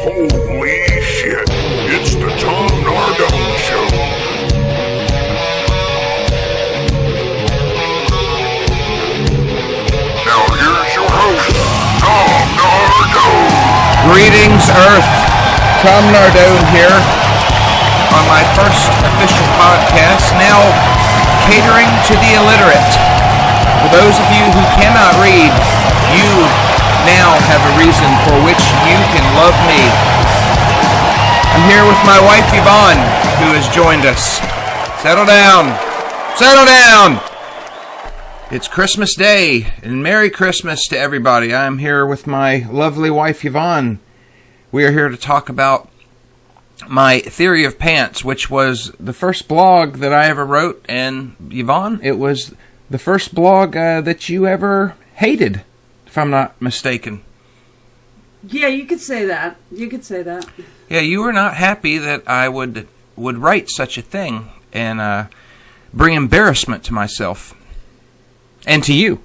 Holy shit, it's the Tom Nardone Show. Now here's your host, Tom Nardone. Greetings, Earth. Tom Nardone here on my first official podcast, now catering to the illiterate. For those of you who cannot read, you now have a reason for which you can love me. I'm here with my wife Yvonne, who has joined us. Settle down. Settle down. It's Christmas Day, and Merry Christmas to everybody. I'm here with my lovely wife Yvonne. We are here to talk about my theory of pants, which was the first blog that I ever wrote, and Yvonne, it was the first blog that you ever hated, if I'm not mistaken. Yeah, you could say that. You could say that. Yeah, you were not happy that I would write such a thing and bring embarrassment to myself and to you.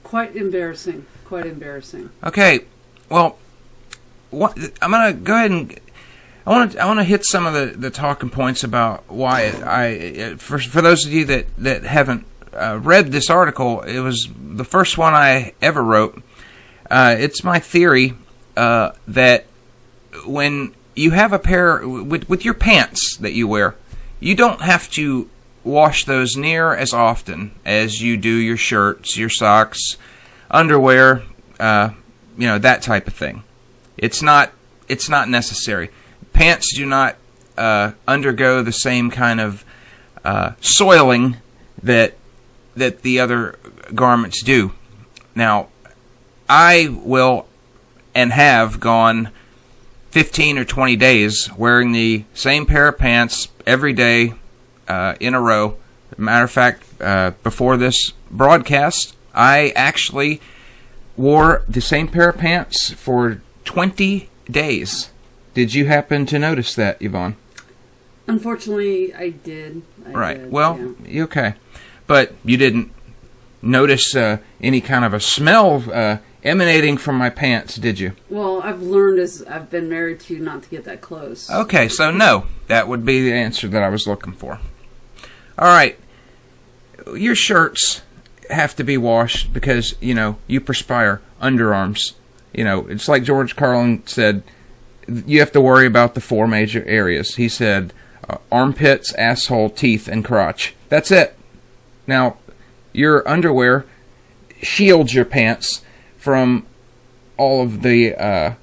Quite embarrassing. Quite embarrassing. Okay, well, I'm gonna go ahead and I want to hit some of the talking points about why for those of you that haven't read this article, it was the first one I ever wrote. It's my theory that when you have a pair with your pants that you wear, you don't have to wash those near as often as you do your shirts, your socks, underwear, that type of thing. It's not necessary. Pants do not undergo the same kind of soiling that the other garments do. Now, I will and have gone 15 or 20 days wearing the same pair of pants every day in a row. As a matter of fact, before this broadcast, I actually wore the same pair of pants for 20 days. Did you happen to notice that, Yvonne? Unfortunately, I did. Well, yeah. Okay. But you didn't notice any kind of a smell emanating from my pants, did you? Well, I've learned as I've been married to you not to get that close. Okay, so no. That would be the answer that I was looking for. All right. Your shirts have to be washed because, you perspire underarms. It's like George Carlin said, you have to worry about the 4 major areas. He said armpits, asshole, teeth, and crotch. That's it. Now, your underwear shields your pants from all of the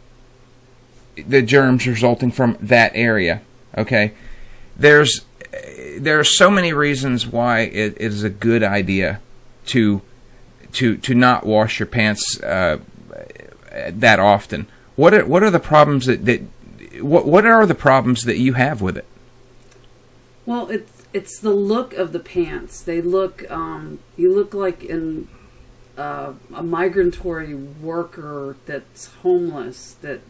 germs resulting from that area. Okay? There are so many reasons why it is a good idea to not wash your pants that often. What are the problems what are the problems that you have with it? Well, it's the look of the pants. They look you look like a migratory worker that's homeless, that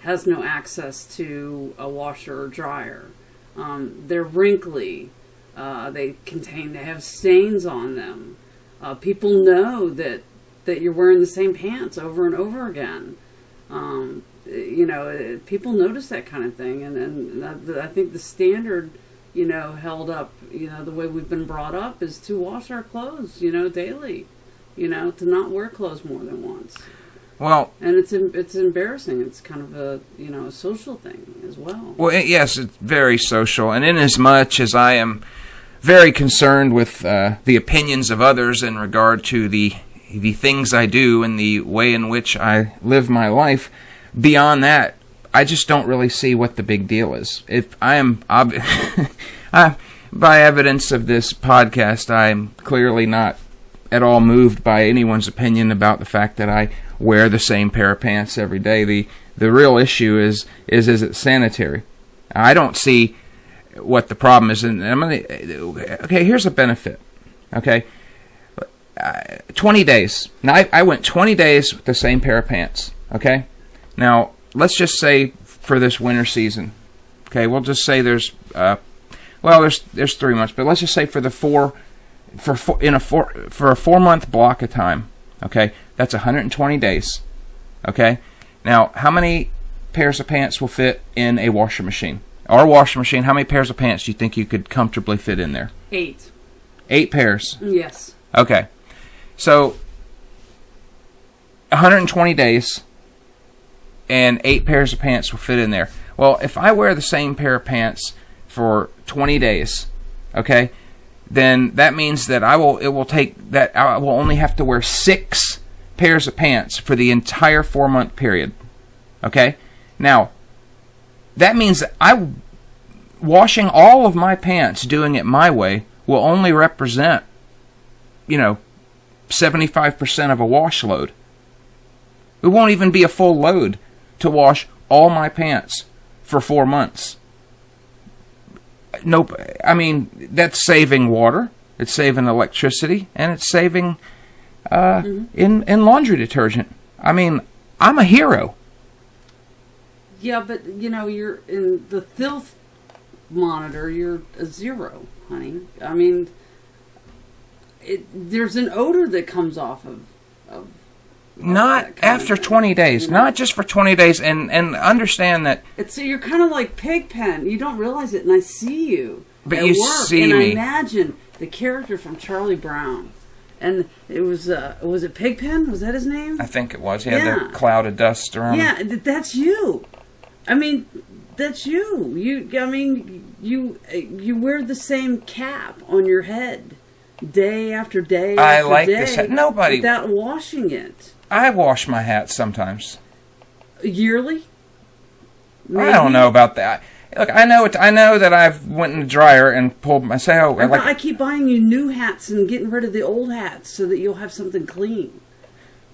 has no access to a washer or dryer. They're wrinkly. They have stains on them. People know that you're wearing the same pants over and over again. People notice that kind of thing, and I think the standard, held up, the way we've been brought up is to wash our clothes, daily, to not wear clothes more than once. Well, and it's embarrassing. It's kind of a social thing as well. Well, yes, it's very social, and in as much as I am very concerned with the opinions of others in regard to the things I do and the way in which I live my life, beyond that, I just don't really see what the big deal is. If I am, by evidence of this podcast, I am clearly not at all moved by anyone's opinion about the fact that I wear the same pair of pants every day. The real issue is it sanitary? I don't see what the problem is. And okay, here's a benefit. Okay. 20 days. Now, I went 20 days with the same pair of pants, okay? Now, let's just say for this winter season, okay, we'll just say there's 3 months, but let's just say for a 4-month block of time, okay, that's 120 days, okay? Now, how many pairs of pants will fit in a washer machine? Our washer machine, how many pairs of pants do you think you could comfortably fit in there? 8. 8 pairs? Yes. Okay. So, 120 days, and 8 pairs of pants will fit in there. Well, if I wear the same pair of pants for 20 days, okay, then that means that I will only have to wear 6 pairs of pants for the entire 4-month period. Okay? Now, that means that washing all of my pants, doing it my way, will only represent, 75% of a wash load. It won't even be a full load to wash all my pants for 4 months. Nope. I mean, that's saving water, it's saving electricity, and it's saving in laundry detergent. I mean, I'm a hero. Yeah, but, you're in the filth monitor, you're a 0, honey. I mean, there's an odor that comes off of not after 20 days, not just for 20 days, and understand that you're kind of like Pigpen. You don't realize it, and I see you. But at you work, see and me. I imagine the character from Charlie Brown, and it was it Pigpen? Was that his name? I think it was. He had the cloud of dust around. Yeah, that's you. I mean, that's you. You wear the same cap on your head day after day. I after like day this hat. Nobody without washing it. I wash my hat sometimes. Yearly? Maybe? I don't know about that. Look, I know that I've went in the dryer and pulled my. I keep buying you new hats and getting rid of the old hats so that you'll have something clean.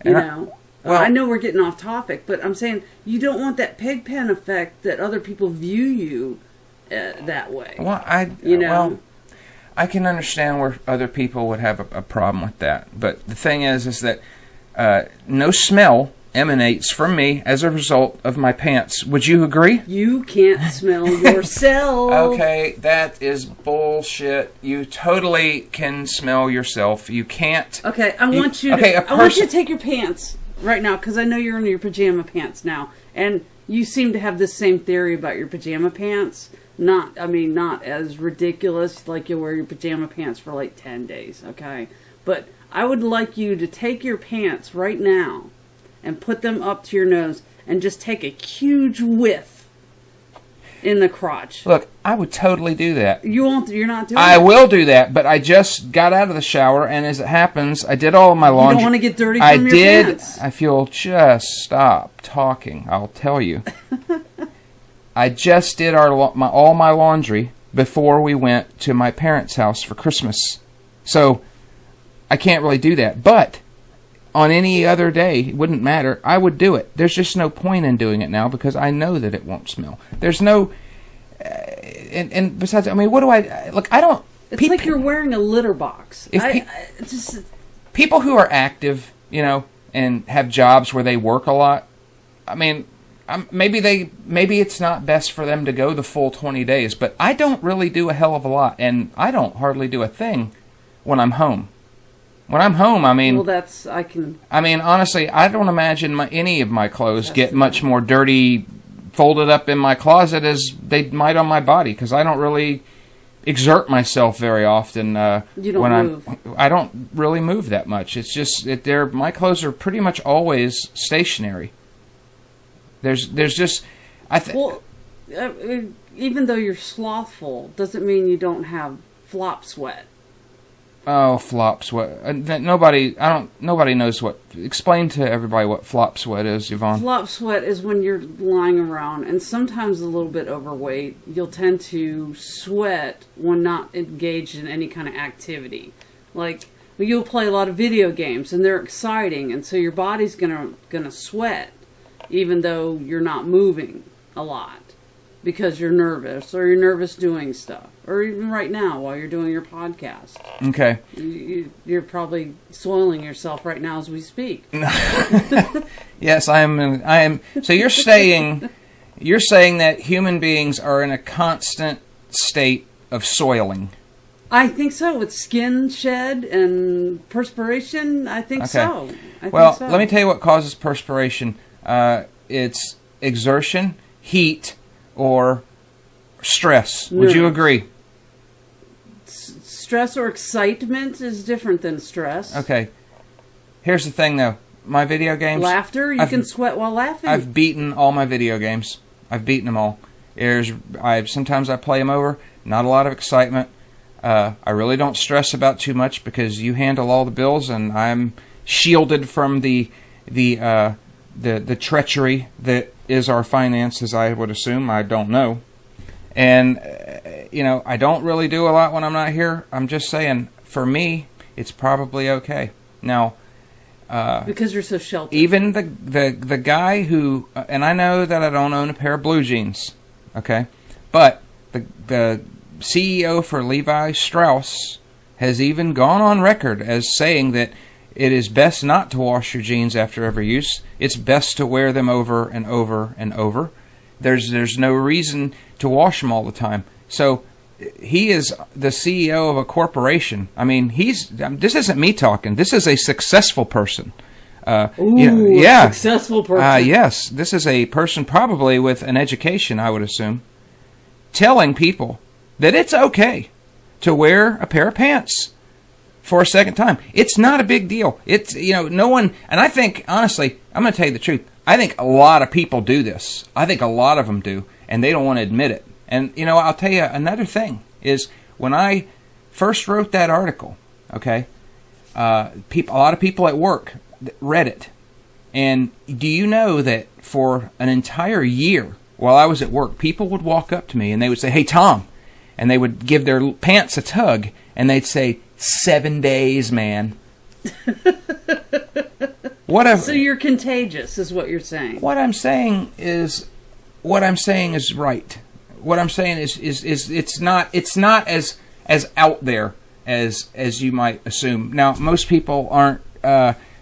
I know we're getting off topic, but I'm saying you don't want that Pigpen effect that other people view you that way. Well, I can understand where other people would have a problem with that, but the thing is that no smell emanates from me as a result of my pants. Would you agree? You can't smell yourself. Okay, that is bullshit. You totally can smell yourself. You can't. Okay, I want you to take your pants right now, because I know you're in your pajama pants now, and you seem to have the same theory about your pajama pants. Not as ridiculous, like you wear your pajama pants for like 10 days, okay? But I would like you to take your pants right now and put them up to your nose and just take a huge whiff in the crotch. Look, I would totally do that. You're not doing it? I will do that, but I just got out of the shower, and as it happens, I did all of my laundry. You don't want to get dirty from your pants. I feel, just stop talking, I'll tell you. I just did all my laundry before we went to my parents' house for Christmas. So, I can't really do that. But, on any other day, it wouldn't matter. I would do it. There's just no point in doing it now because I know that it won't smell. There's no... and besides, I mean, what do I... Look, I don't... It's like you're wearing a litter box. People who are active, and have jobs where they work a lot, I mean... Maybe it's not best for them to go the full 20 days, but I don't really do a hell of a lot, and I don't hardly do a thing when I'm home. When I'm home, I mean... Well, I mean, honestly, I don't imagine any of my clothes get much more dirty folded up in my closet as they might on my body, because I don't really exert myself very often. You don't move. I don't really move that much. It's just that my clothes are pretty much always stationary. There's just... even though you're slothful, doesn't mean you don't have flop sweat. Oh, flop sweat. Nobody knows what... Explain to everybody what flop sweat is, Yvonne. Flop sweat is when you're lying around, and sometimes a little bit overweight, you'll tend to sweat when not engaged in any kind of activity. Like, you'll play a lot of video games, and they're exciting, and so your body's gonna sweat, even though you're not moving a lot. Because you're nervous, or you're nervous doing stuff. Or even right now, while you're doing your podcast. Okay. You're probably soiling yourself right now as we speak. Yes, I am. So you're saying that human beings are in a constant state of soiling. I think so. With skin shed and perspiration, I think so. Let me tell you what causes perspiration. It's exertion, heat, or stress. No. Would you agree? Stress or excitement is different than stress. Okay. Here's the thing, though. My video games... Laughter? You can sweat while laughing? I've beaten all my video games. I've beaten them all. Sometimes I play them over. Not a lot of excitement. I really don't stress about too much because you handle all the bills, and I'm shielded from the treachery that is our finances, I would assume. I don't know. And, I don't really do a lot when I'm not here. I'm just saying, for me, it's probably okay. Now... because you're so sheltered. Even the guy who... and I know that I don't own a pair of blue jeans, okay? But the CEO for Levi Strauss has even gone on record as saying that it is best not to wash your jeans after every use. It's best to wear them over and over and over. There's no reason to wash them all the time. So he is the CEO of a corporation. I mean, this isn't me talking. This is a successful person. Yeah, successful person. Yes, this is a person probably with an education, I would assume, telling people that it's okay to wear a pair of pants for a second time. It's not a big deal. It's, no one, and I think, honestly, I'm going to tell you the truth. I think a lot of people do this. I think a lot of them do, and they don't want to admit it. And, I'll tell you another thing is when I first wrote that article, okay, a lot of people at work read it. And do you know that for an entire year while I was at work, people would walk up to me and they would say, "Hey, Tom," and they would give their pants a tug and they'd say, 7 days, man. Whatever. So you're contagious is what you're saying. What I'm saying is right. What I'm saying is it's not as out there as you might assume. Now, most people aren't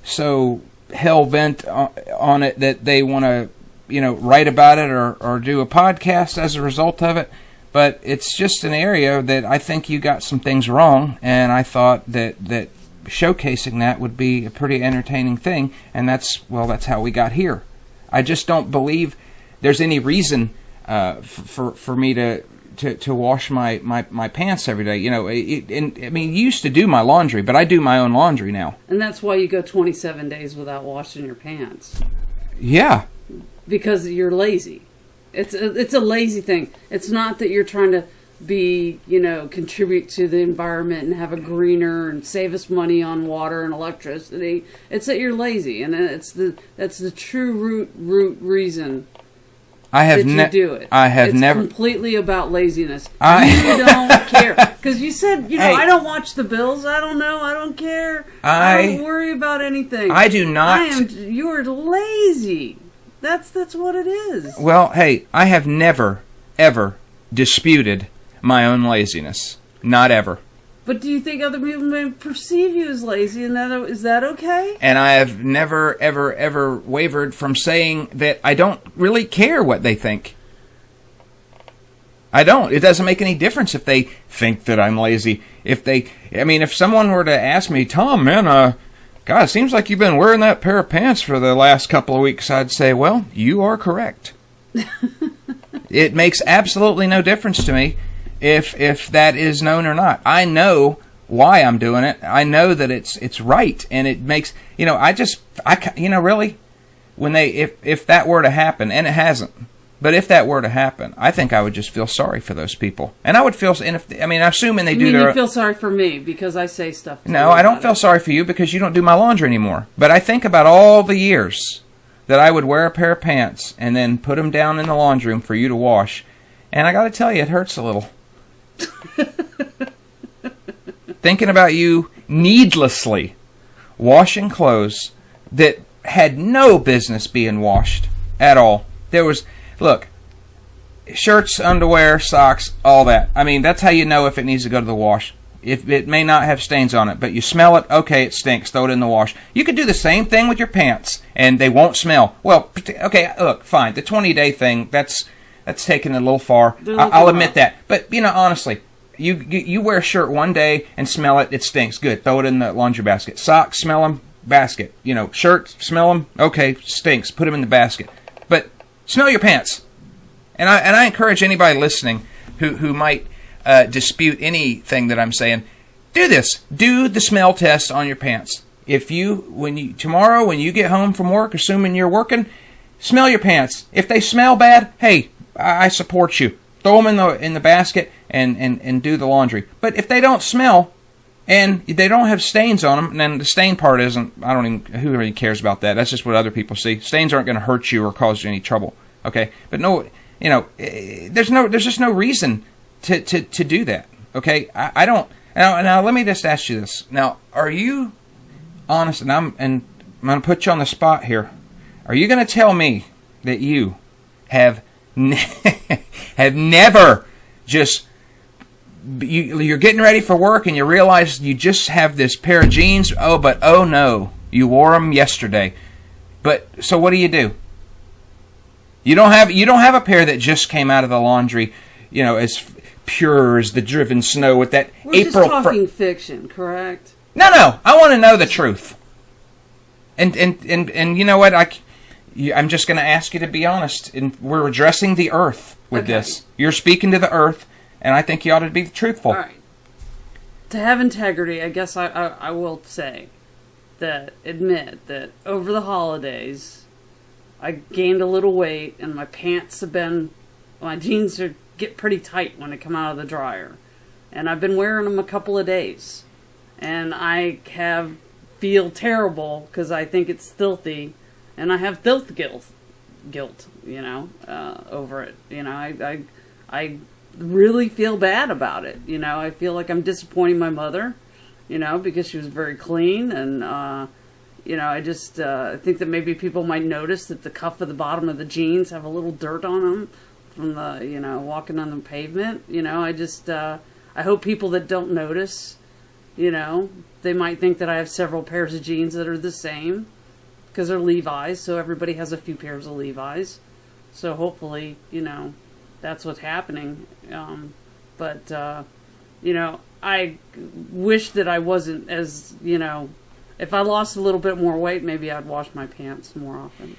so hell bent on it that they want to write about it or do a podcast as a result of it. But it's just an area that I think you got some things wrong, and I thought that showcasing that would be a pretty entertaining thing, and that's how we got here. I just don't believe there's any reason for me to wash my pants every day. You used to do my laundry, but I do my own laundry now. And that's why you go 27 days without washing your pants. Yeah. Because you're lazy. It's a lazy thing. It's not that you're trying to be, contribute to the environment and have a greener and save us money on water and electricity. It's that you're lazy, and that's the true root reason. You do it. It's completely about laziness. You don't care because you said hey, I don't watch the bills. I don't know. I don't care. I don't worry about anything. I do not. You're lazy. That's what it is. Well, hey, I have never ever disputed my own laziness. Not ever. But do you think other people may perceive you as lazy, and is that okay? And I have never, ever, ever wavered from saying that I don't really care what they think. I don't. It doesn't make any difference if they think that I'm lazy. If someone were to ask me, "Tom, man, God, it seems like you've been wearing that pair of pants for the last couple of weeks," I'd say, "Well, you are correct." It makes absolutely no difference to me if that is known or not. I know why I'm doing it. I know that it's right, and it makes really if that were to happen, and it hasn't, but if that were to happen, I think I would just feel sorry for those people, and I would feel. And assuming they do. You feel sorry for me because I say stuff. No, I don't feel sorry for you because you don't do my laundry anymore. But I think about all the years that I would wear a pair of pants and then put them down in the laundry room for you to wash, and I got to tell you, it hurts a little. Thinking about you needlessly washing clothes that had no business being washed at all. Look, shirts, underwear, socks, all that. That's how you know if it needs to go to the wash. If it may not have stains on it, but you smell it, okay, it stinks, throw it in the wash. You could do the same thing with your pants, and they won't smell. Well, okay, look, fine. The 20-day thing, that's taken a little far. I'll admit that. But, honestly, you wear a shirt one day and smell it, it stinks. Good, throw it in the laundry basket. Socks, smell them, basket. Shirt, smell them, okay, stinks, put them in the basket. But Smell your pants. And I encourage anybody listening who might dispute anything that I'm saying, do this. Do the smell test on your pants. Tomorrow when you get home from work, assuming you're working, smell your pants. If they smell bad, hey, I support you. Throw them in the basket and do the laundry. But if they don't smell and they don't have stains on them, and then the stain part isn't, who really cares about that? That's just what other people see. Stains aren't going to hurt you or cause you any trouble. Okay? But no, there's just no reason to do that. Okay? I don't. Now let me just ask you this. Now, are you honest? And I'm going to put you on the spot here. Are you going to tell me that you have never just you're getting ready for work and you realize you just have this pair of jeans? Oh no, you wore them yesterday. But so what do? You don't have a pair that just came out of the laundry, as pure as the driven snow with that We're April. Just talking fiction, correct? No, I want to know the truth. And you know what? I'm just going to ask you to be honest. And we're addressing the earth with this. You're speaking to the earth, and I think you ought to be truthful. All right. To have integrity, I guess I will admit that over the holidays, I gained a little weight, and my jeans get pretty tight when they come out of the dryer. And I've been wearing them a couple of days. And I feel terrible because I think it's filthy. And I have filth guilt, over it. I really feel bad about it. I feel like I'm disappointing my mother, because she was very clean. And, I just think that maybe people might notice that the cuff of the bottom of the jeans have a little dirt on them from the, walking on the pavement. I hope people that don't notice, they might think that I have several pairs of jeans that are the same. Because they're Levi's, so everybody has a few pairs of Levi's. So hopefully, that's what's happening. But I wish that I wasn't as, if I lost a little bit more weight, maybe I'd wash my pants more often.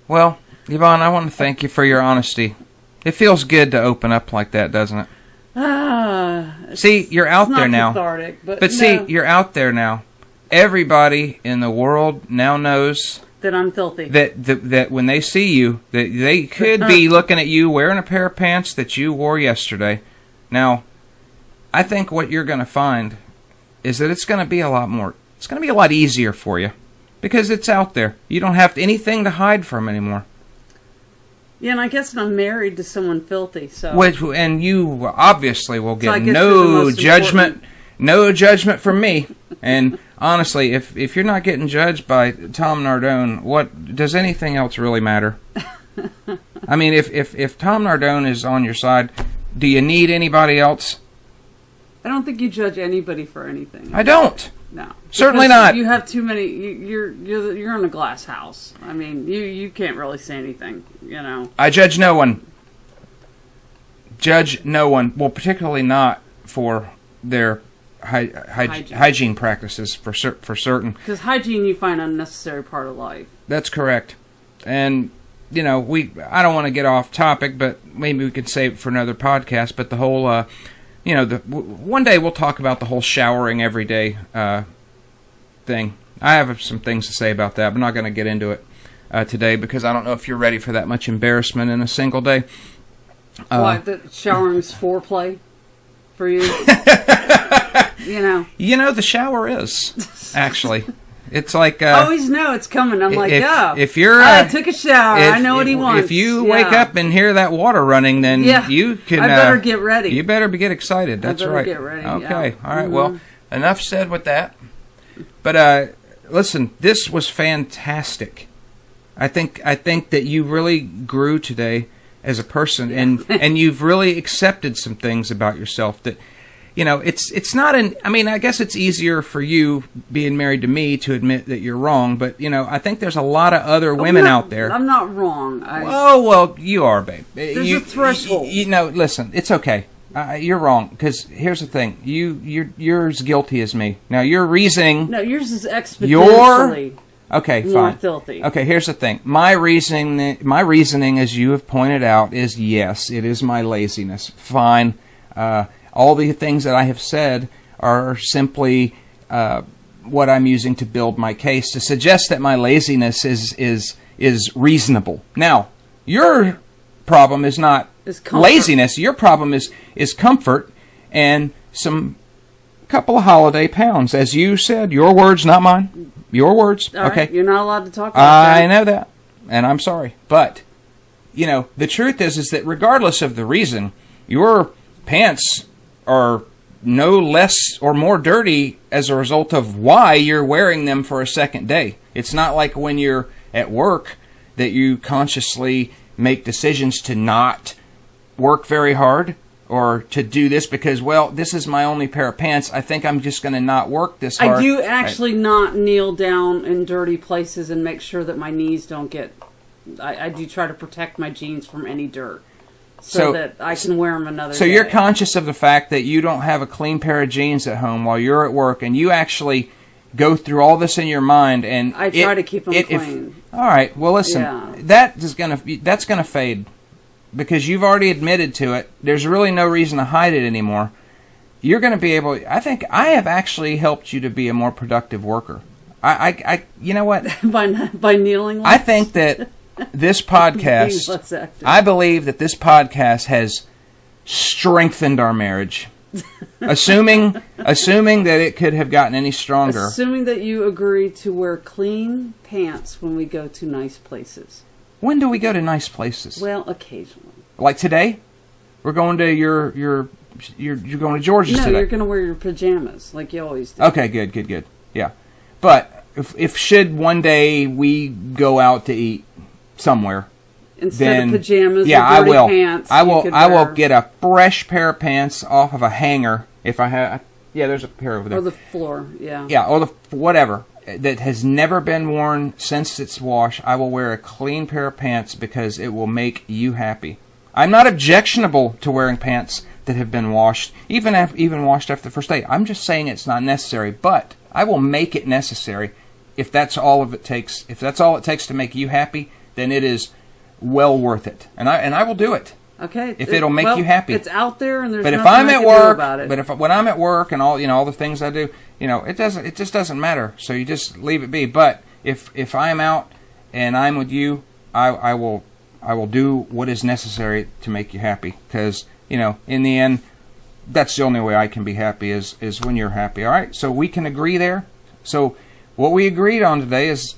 Well, Yvonne, I want to thank you for your honesty. It feels good to open up like that, doesn't it? See, you're out there now. Cathartic, but you're out there now. Everybody in the world now knows that I'm filthy. That when they see you, that they could be looking at you wearing a pair of pants that you wore yesterday. Now, I think what you're going to find is that it's going to be a lot easier for you because it's out there. You don't have anything to hide from anymore. Yeah, and I guess I'm married to someone filthy, so. And you obviously will get no judgment. No judgment from me. And honestly, if you're not getting judged by Tom Nardone, what does anything else really matter? I mean, if Tom Nardone is on your side, do you need anybody else? I don't think you judge anybody for anything. I don't. No, certainly not. You have too many. You're in a glass house. I mean, you can't really say anything. I judge no one. Judge no one. Well, particularly not for their hygiene practices for certain. Because hygiene, you find, unnecessary part of life. That's correct. And I don't want to get off topic, but maybe we could save it for another podcast. But the whole, one day we'll talk about the whole showering every day thing. I have some things to say about that. I'm not going to get into it today because I don't know if you're ready for that much embarrassment in a single day. Why, the showering's foreplay for you? The shower is actually. It's like I always know it's coming. I'm like, if you're, I took a shower. I know what he wants. If you wake up and hear that water running, then you can. I better get ready. You better get excited. That's right. Get ready. Okay. All right. Mm-hmm. Well, enough said with that. But listen, this was fantastic. I think that you really grew today as a person, and you've really accepted some things about yourself that. It's not I guess it's easier for you being married to me to admit that you're wrong, but, I think there's a lot of other women out there. I'm not wrong. Well, you are, babe. There's a threshold. Listen, it's okay. You're wrong, because here's the thing. You're as guilty as me. Now, your reasoning... No, yours is exponentially. Okay, more fine. filthy. Okay, here's the thing. My reasoning, as you have pointed out, is yes, it is my laziness. Fine. All the things that I have said are simply what I'm using to build my case to suggest that my laziness is reasonable. Now, your problem is not laziness. Your problem is comfort and some couple of holiday pounds, as you said. Your words, not mine. Your words. All okay. Right. You're not allowed to talk about that. I know that, and I'm sorry. But, the truth is that regardless of the reason, your pants are no less or more dirty as a result of why you're wearing them for a second day. It's not like when you're at work that you consciously make decisions to not work very hard or to do this because, well, this is my only pair of pants. I think I'm just going to not work this hard. I do actually not kneel down in dirty places and make sure that my knees don't get... I do try to protect my jeans from any dirt so that I can wear them another day. So you're conscious of the fact that you don't have a clean pair of jeans at home while you're at work, and you actually go through all this in your mind, and I try to keep them clean. All right, well, listen, that's gonna fade. Because you've already admitted to it, there's really no reason to hide it anymore. You're going to be able... I think I have actually helped you to be a more productive worker. You know what? by kneeling less? I think that this podcast... I believe that this podcast has strengthened our marriage. assuming that it could have gotten any stronger. Assuming that you agree to wear clean pants when we go to nice places. When do we go to nice places? Well, occasionally. Like today? We're going to you're going to George's today. No, you're going to wear your pajamas like you always do. Okay, good. Yeah. But if should one day we go out to eat somewhere, instead of pajamas, yeah, or dirty pants, I will get a fresh pair of pants off of a hanger if I have. Yeah, there's a pair over there. Or the floor, yeah. Yeah, or whatever that has never been worn since its wash. I will wear a clean pair of pants because it will make you happy. I'm not objectionable to wearing pants that have been washed, even washed after the first day. I'm just saying it's not necessary, but I will make it necessary if that's all it takes. If that's all it takes to make you happy, then it is well worth it, and I will do it. Okay, if it'll make you happy. It's out there, and there's but nothing if I'm I at can work, do about it. but when I'm at work and all the things I do, it just doesn't matter. So you just leave it be. But if I'm out and I'm with you, I will do what is necessary to make you happy. Because in the end, that's the only way I can be happy is when you're happy. All right. So we can agree there. So what we agreed on today is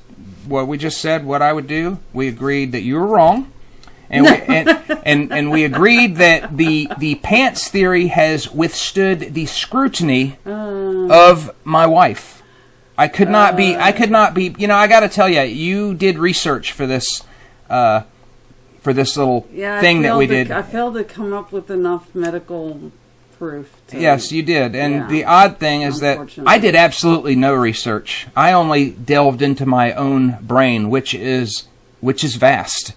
what we just said. What I would do. We agreed that you were wrong. And we agreed that the pants theory has withstood the scrutiny of my wife. I could not be. I got to tell you, you did research for this little thing that we did. I failed to come up with enough medical proof. Yes, you did. And the odd thing is that I did absolutely no research. I only delved into my own brain, which is vast.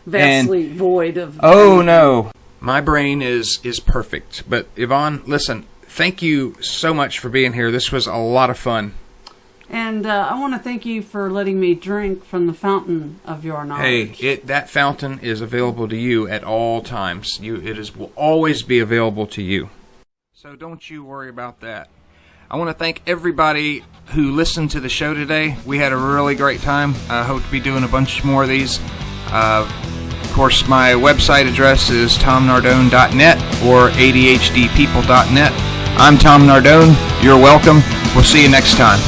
Vastly void of... Oh, no. My brain is perfect. But, Yvonne, listen, thank you so much for being here. This was a lot of fun. And I want to thank you for letting me drink from the fountain of your knowledge. Hey, that fountain is available to you at all times. Will always be available to you. So don't you worry about that. I want to thank everybody who listened to the show today. We had a really great time. I hope to be doing a bunch more of these. Of course, my website address is tomnardone.net or adhdpeople.net. I'm Tom Nardone. You're welcome. We'll see you next time.